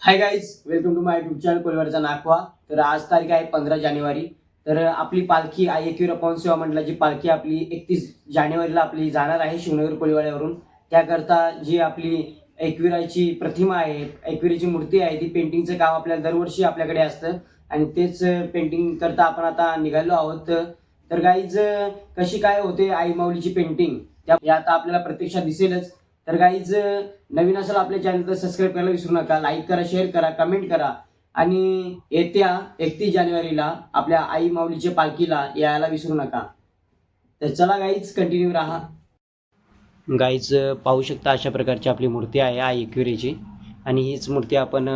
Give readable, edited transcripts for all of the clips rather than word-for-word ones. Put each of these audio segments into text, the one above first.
High guys, welcome to my YouTube channel कोलवाडचा नाखवा। तर आज तारीख आहे 15 जानेवारी। तर आपली पालखी आई एकविरा पवन सेवा मंडळाची पालखी आपली 31 जानेवारीला आपली जाणार आहे शिवनगर कोळीवाड्यावरून। त्याकरता जी आपली एकविराची प्रतिमा आहे, एकविराची मूर्ती आहे, ती पेंटिंगचं काम आपल्याला दरवर्षी आपल्याकडे असतं आणि तेच पेंटिंग करता आपण आता निघालो आहोत। तर गाईज कशी काय होते आई माऊलीची पेंटिंग त्या आता आपल्याला प्रत्यक्षात दिसेलच। तर गाईज नवीन असेल आपल्या चॅनल तर सबस्क्राईब करायला विसरू नका, लाईक करा, शेअर करा, कमेंट करा आणि येत्या 31 जानेवारीला आपल्या आई माऊलीच्या पालखीला यायला विसरू नका। तर चला गाईज कंटिन्यू राहा। गाईज पाहू शकता अशा प्रकारची आपली मूर्ती आहे आई एकविरेची आणि हीच मूर्ती आपण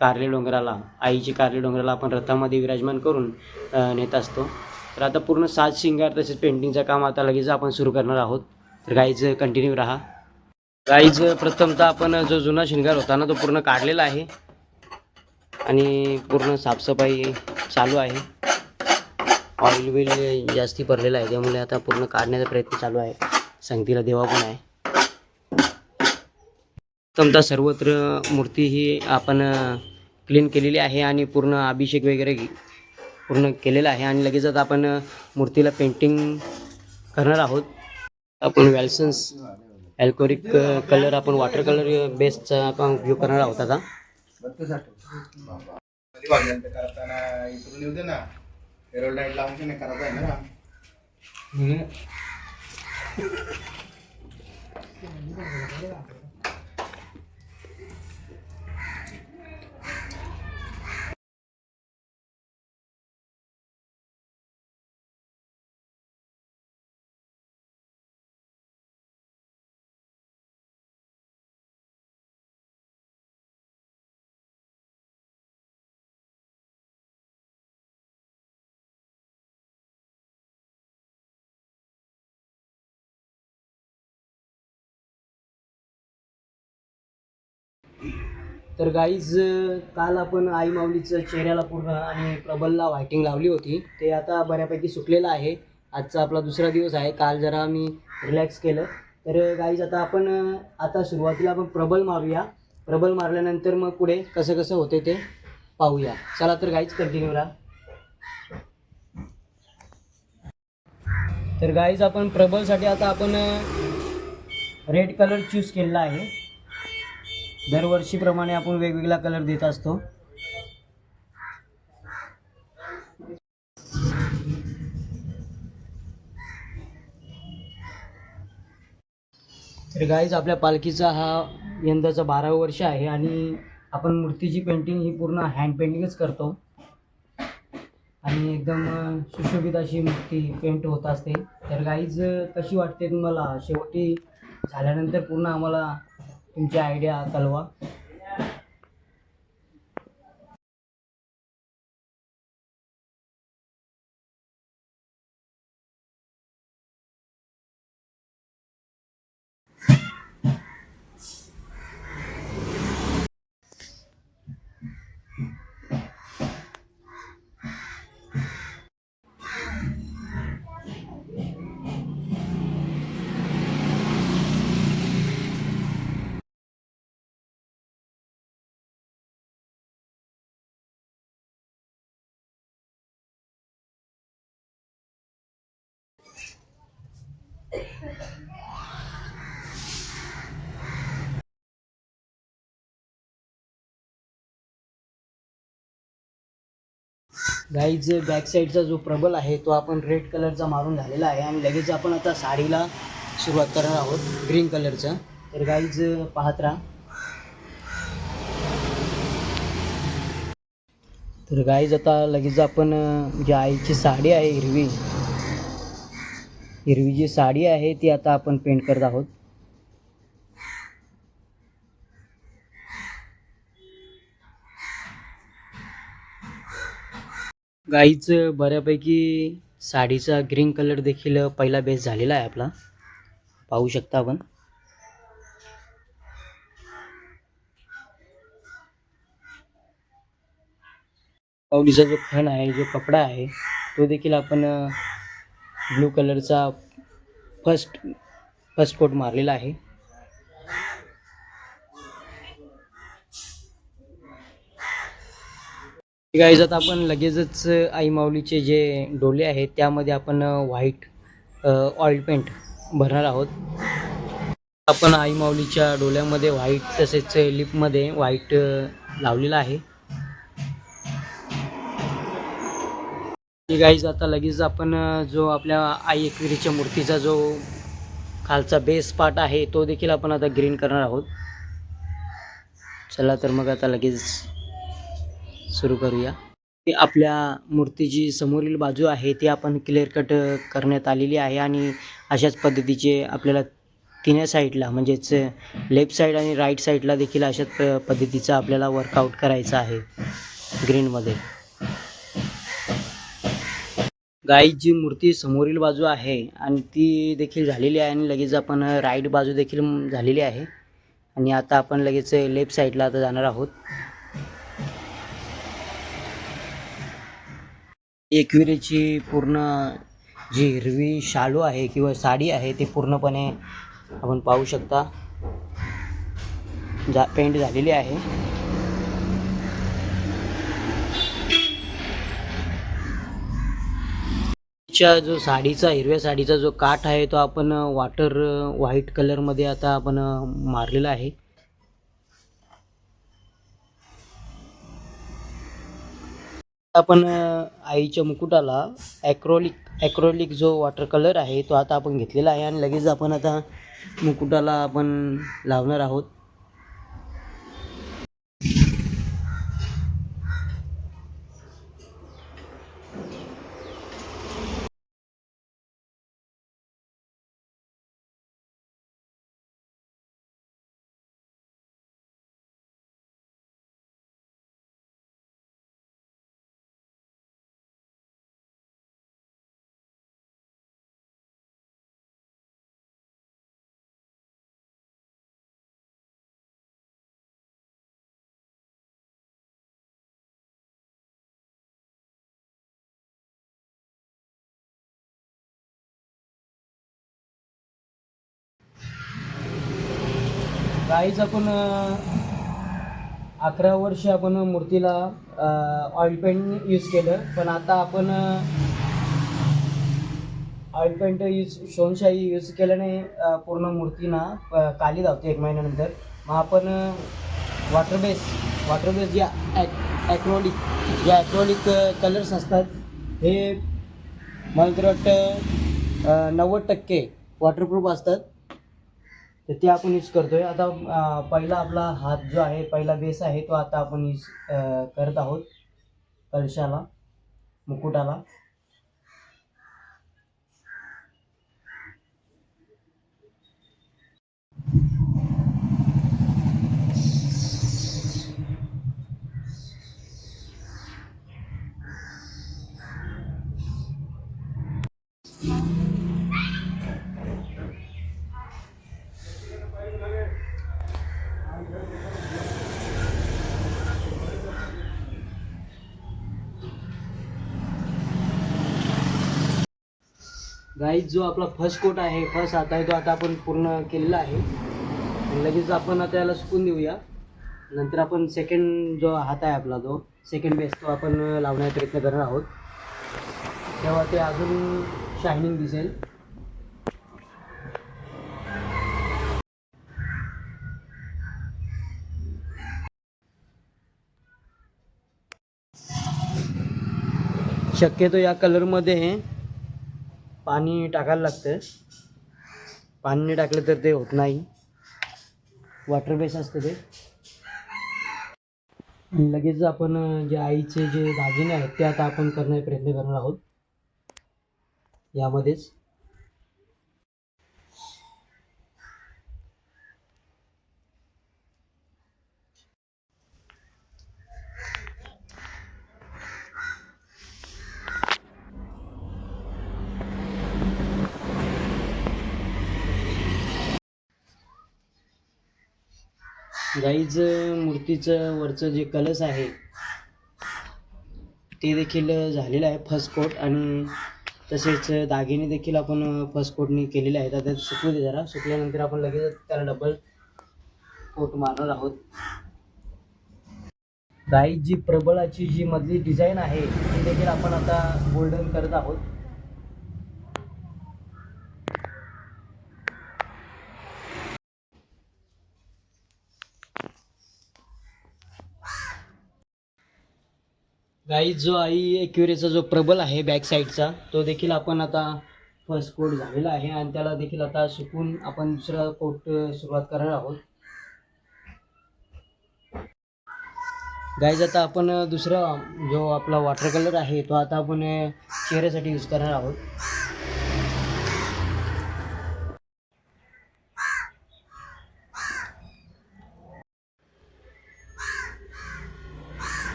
कार्ले डोंगराला आईची कार्ले डोंगराला आपण रथामध्ये विराजमान करून नेत असतो। तर आता पूर्ण साज शिंगार तसेच पेंटिंगचं काम आता लगेच आपण सुरू करणार आहोत। तर गाईज कंटिन्यू राहा। गाईज प्रथमतः आपण जो जुना शिंगार होता ना तो पूर्ण काढलेला आहे आणि पूर्ण साफसफाई चालू आहे। ऑइल बिल जास्ती भरलेला आहे त्यामुळे आता पूर्ण काढण्याचा प्रयत्न चालू आहे। संगतीला देवा पण आहे। प्रथमतः सर्वत्र मूर्ती ही आपण क्लीन केलेली आहे आणि पूर्ण अभिषेक वगैरे पूर्ण केलेला आहे आणि लगेच आता आपण मूर्तीला पेंटिंग करणार आहोत। आपण वेल्सन्स अल्कोरिक कलर आपण वॉटर कलर बेसचा आपण उपयोग करणार आहोत आता। तर गाईज काल आपण आई माऊलीचं चेहऱ्याला पूर्ण आणि प्रबलला व्हायटिंग लावली होती, ते आता बऱ्यापैकी सुकलेलं आहे। आजचा आपला दुसरा दिवस आहे, काल जरा आम्ही रिलॅक्स केलं। तर गाईज आता आपण आता सुरुवातीला आपण प्रबल मारूया, प्रबल मारल्यानंतर मग पुढे कसं कसं होते ते पाहूया। चला तर गाईज कंटिन्यू राहा। तर गाईज आपण प्रबलसाठी आता आपण रेड कलर चूज केलेला आहे। दरवर्षीप्रमाणे आपण वेगवेगळा कलर देत असतो। तर गाईज आपल्या पालखीचा हा यंदाचा 12वा वर्ष आहे आणि आपण मूर्तीची पेंटिंग ही पूर्ण हँड पेंटिंगच करतो आणि एकदम सुशोभित अशी मूर्ती पेंट होत असते। तर गाईज कशी वाटते तुम्हाला, शेवटी झाल्यानंतर पूर्ण आम्हाला तुमची आयडिया कळवा। गाईज बॅक साईडचा जो प्रबल आहे तो आपण रेड कलरचा मारून झालेला आहे आणि लगेच आपण आता साडीला सुरुवात करणार आहोत ग्रीन कलरचा। तर गाईज पाहत राहा। तर गाईज आता लगेच आपण जी आईची साडी आहे हिरवी जी साडी आहे ती आता आपण पेंट करत आहोत। गाईज बऱ्यापैकी साडीचा ग्रीन कलर देखील पहिला बेस झालेला आहे आपला, पाहू शकता आपण। माऊलीचा जो खण आहे, जो कपडा आहे तो देखील आपण ब्लू कलरचा फर्स्ट कोट मारलेला आहे। गाईज आता आपण लगेचच आई माऊलीचे जे डोले आहेत त्यामध्ये आपण व्हाईट ऑइल पेंट भरणार आहोत. आपण आई माऊलीच्या डोल्यामध्ये व्हाईट तसेच लिपमध्ये व्हाईट लावलेला आहे. गाईज आता लगेच आपण जो आपल्या आई एकविरीच्या मूर्तीचा जो खालचा बेस पार्ट आहे तो देखील आपण आता ग्रीन करणार आहोत. चला तर मग आता लगेच सुरू करूया. आपल्या मूर्तीची समोरील बाजू आहे ती आपण क्लिअर कट करण्यात आलेली आहे आणि अशाच पद्धतीचे आपल्याला तिन्ही साईडला म्हणजेच लेफ्ट साईड आणि राईट साईडला देखील अशाच पद्धतीचा आपल्याला वर्कआउट करायचा आहे ग्रीनमध्ये. गाईची मूर्ती समोरील बाजू आहे आणि ती देखील झालेली आहे आणि लगेच आपण राईट बाजू देखील झालेली आहे आणि आता आपण लगेच लेफ्ट साईडला आता जाणार आहोत. एकविरेची पूर्ण जी हिरवी शालू आहे किंवा साडी आहे ती पूर्णपणे आपण पाहू शकता पेंट झालेली आहे. जो साडीचा हिरव्या साडीचा जो काठ आहे तो आपण वॉटर व्हाईट कलरमध्ये आता आपण मारलेला आहे. आपण आईच्या मुकुटाला ॲक्रोलिक जो वॉटर कलर आहे तो आता आपण घेतलेला आहे आणि लगेच आपण आता मुकुटाला आपण लावणार आहोत. गाईज आपण 11 वर्ष आपण मूर्तीला ऑइल पेंट यूज केलं, पण आता आपण ऑइल पेंट सोनशाही यूज केल्याने पूर्ण मूर्तीना काली धावते 1 महिन्यानंतर. मग आपण वॉटर बेस जे ॲक्रोलिक कलर्स असतात हे मला तर वाटतं 90% वॉटरप्रूफ असतात, तर ते आपण यूज करतोय. आता पहिला आपला हात जो आहे पहिला बेस आहे तो आता आपण यूज करत आहोत कलशाला मुकुटाला. गाईज जो आपला फर्स्ट कोट आहे फर्स्ट हात आहे तो आता आपण पूर्ण केलेला आहे. लगेच आपण आता याला सुकून देऊया. नंतर आपण सेकंड जो हात आहे आपला जो सेकंड बेस तो आपण लावण्याचा प्रयत्न करणार आहोत, तेव्हा ते अजून शायनिंग दिसेल. शक्यतो या कलरमध्ये पाणी टाकायला लागतं, पाणी नाही टाकलं तर ते होत नाही, वॉटर बेस असतं ते. लगेच आपण जे आईचे जे दागिने आहेत ते आता आपण करण्याचा प्रयत्न करणार आहोत यामध्येच. गाईज मूर्तीचं वरचं जे कलश आहे ते देखील झालेलं आहे फर्स्ट कोट, आणि तसेच दागिने देखील आपण फर्स्ट कोटनी केलेले आहेत. आता सुकू दे जरा, सुकल्यानंतर आपण लगेच त्याला डबल कोट मारणार आहोत. गाईज जी प्रबळाची जी मधली डिझाईन आहे ती देखील आपण आता गोल्डन करत आहोत. गाईज जो आई एक्युरेचा जो प्रबल आहे बॅक साईडचा तो देखील आपण आता फर्स्ट कोट झालेला आहे आणि त्याला देखील आता सुकून आपण दुसरा कोट सुरुवात करणार आहोत. गाईज आता आपण दुसरा जो आपला वॉटर कलर आहे तो आता आपण चेहऱ्यासाठी यूज करणार आहोत.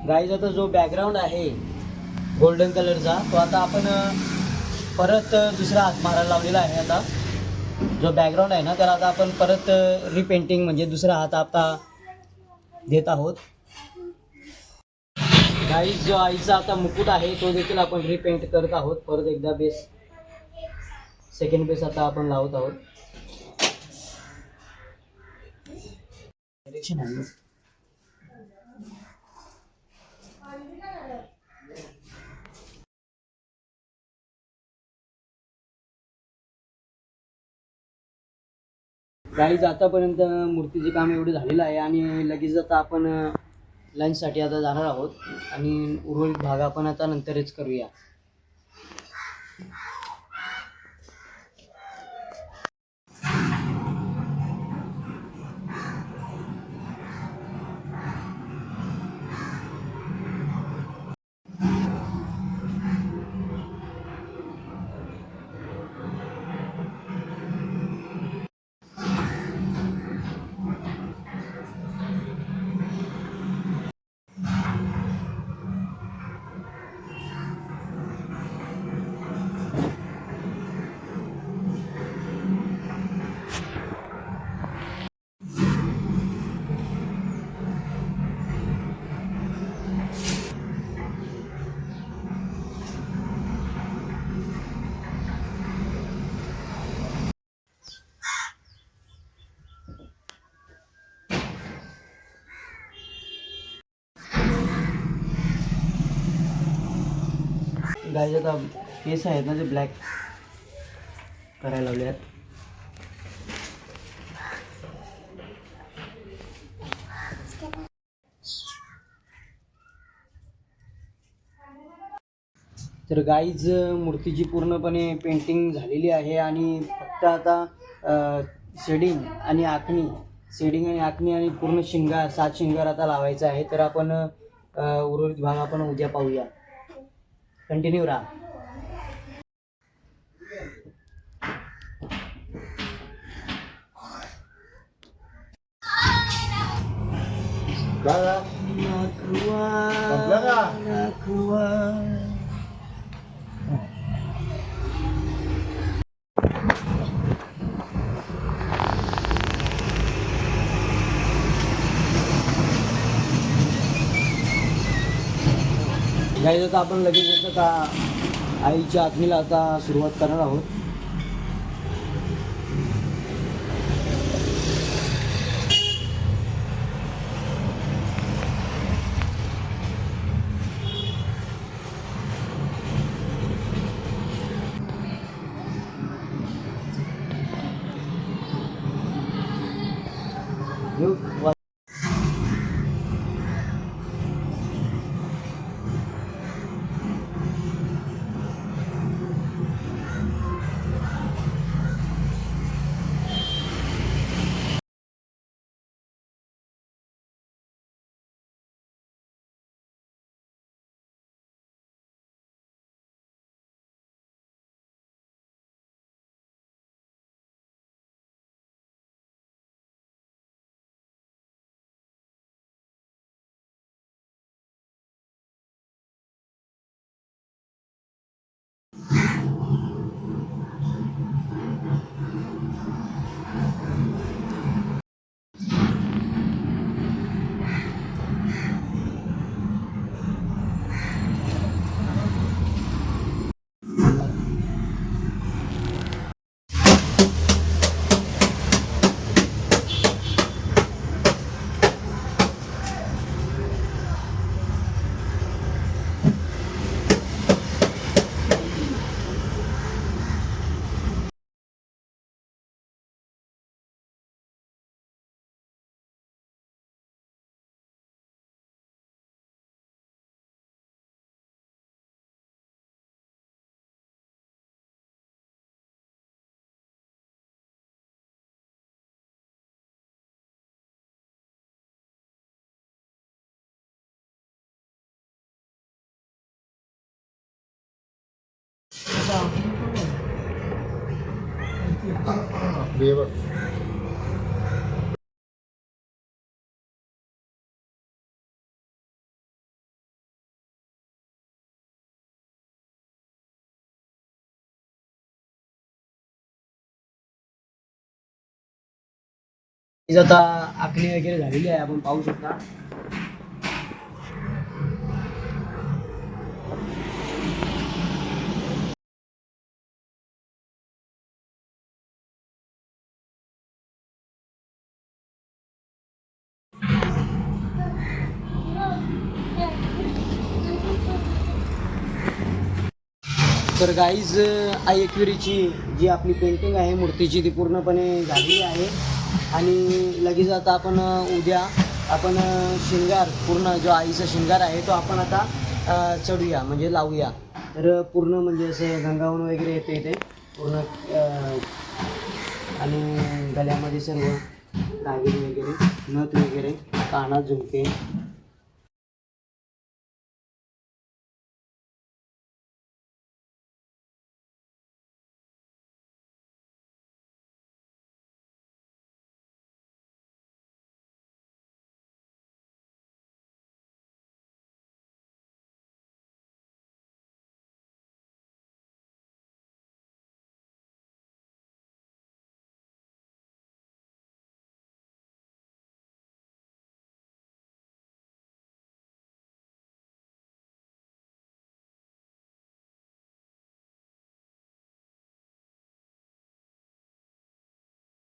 गाईज आता जो बॅकग्राऊंड आहे गोल्डन कलरचा तो आता आपण परत दुसरा हात मारायला लावलेला आहे. आता जो बॅकग्राऊंड आहे ना त्याला आता आपण परत रिपेंटिंग म्हणजे दुसरा हात आता देत आहोत. गाईज जो आईचा आता मुकुट आहे तो देखील आपण रिपेंट करत आहोत. परत एकदा बेस सेकंड बेस आता आपण लावत आहोत. डायरेक्शन आहे गाईज आतापर्यंत मूर्तीचे काम एवढं झालेलं आहे आणि लगेच आता आपण लंचसाठी आता जाणार आहोत आणि उर्वरित भाग आपण आता नंतरच करूया. गाईज आता केस आहेत ना ते ब्लॅक करायला लावले आहेत. तर गाईज मूर्तीची पूर्णपणे पेंटिंग झालेली आहे आणि फक्त आता शेडिंग आणि आखणी आणि पूर्ण शिंगार 7 शिंगार आता लावायचा आहे. तर आपण उर्वरित भाग आपण उद्या पाहूया. कंटिन्यू राहा. गाईज आता आपण लगेच आता आईच्या आत्मीला आता सुरुवात करणार आहोत. आता आखणी वगैरे झालेली आहे, आपण पाहू शकता. तर गाईज आई एकविरीची जी आपली पेंटिंग आहे मूर्तीची ती पूर्णपणे झालेली आहे. आणि लगेच आता आपण उद्या आपण शिंगार पूर्ण जो आईचा शिंगार आहे तो आपण आता चढूया म्हणजे लावूया. तर पूर्ण म्हणजे असं गंगावन वगैरे येते इथे पूर्ण आणि गळ्यामध्ये सर्व दागिने वगैरे नथ वगैरे कानात झुमके